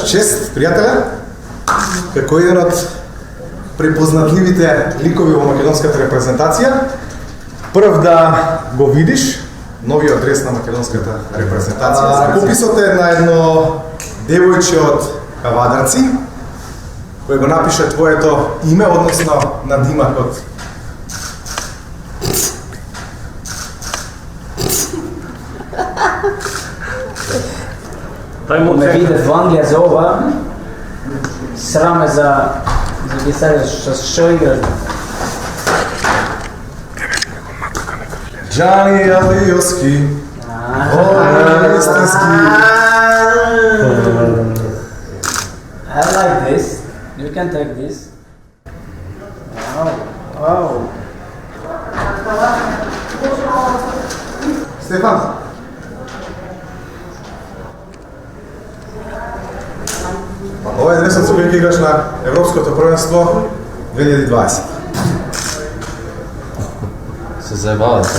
имаш чест, пријателе, како еден од препознатливите ликови во македонската репрезентација, прв да го видиш новиот дрес на македонската репрезентација. Пописот е на едно девојче од Кавадарци, кој го напише твоето име, односно надимакот. Ме видев во Англија за ова, сраме за ги сега што играш. Джани Алиоски, истински. I like this. You can take this. Wow. Стефан. Ова е дресот со кој ќе играш на Европското првенство 2020. Се заебавате,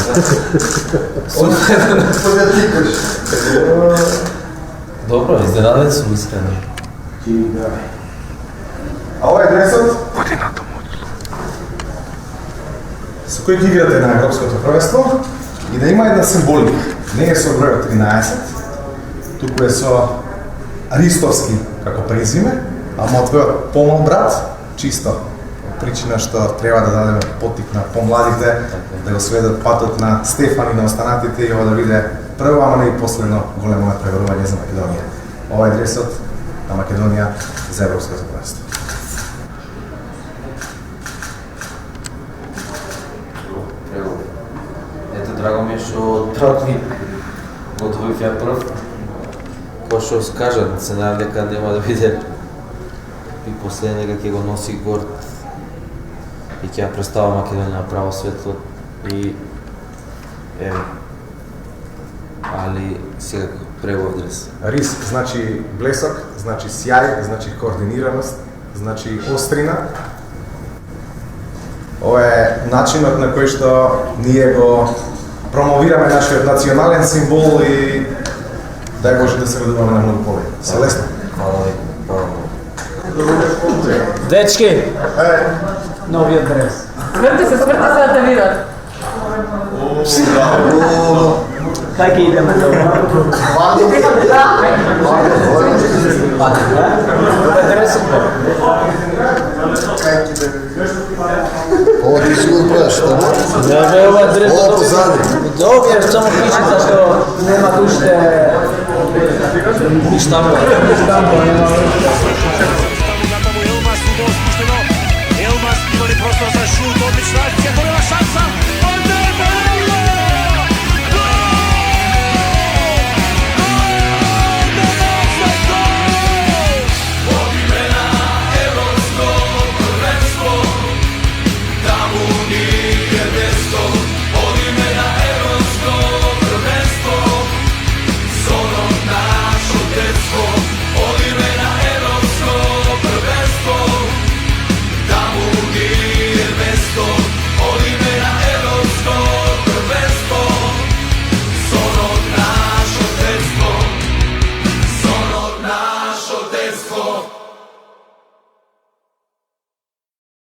Добро, изненаден сум искрено. А ова е дресот со кој ќе играте на Европското првенство и да има една символика. Не е со бројот 13, туку е со Ристовски како презиме, ама твојот помал брат, чисто причина што треба да дадеме поттик на помладите, да го сведат патот на Стефан и на останатите и ова да биде прво, ама не и последно големо натпреварување за Македонија. Ова е дресот на Македонија за Европското првенство. Ето, драго ми е што првот ми готовив ја прв. Кој што скажат, се надам дека нема да биде и последнега ќе го носи горд и ќе ја представа Македонија на право светло и али сега пребов дрес. Рис значи блесок, значи сјај, значи координираност, значи острина. Ова е начинот на кој што ние го промовираме нашиот национален символ и дај Боже да се радуваме на многу победи. Се лесно. Хвала ви, хвала ви. Дечки, новиот дрес. Сврти се да те видат. Кај ќе идеме за ова? Ова ти си го правиш, да? Да, бе, ова дрес. Ова позади. Добре, само пиши зашто нема уште штампа.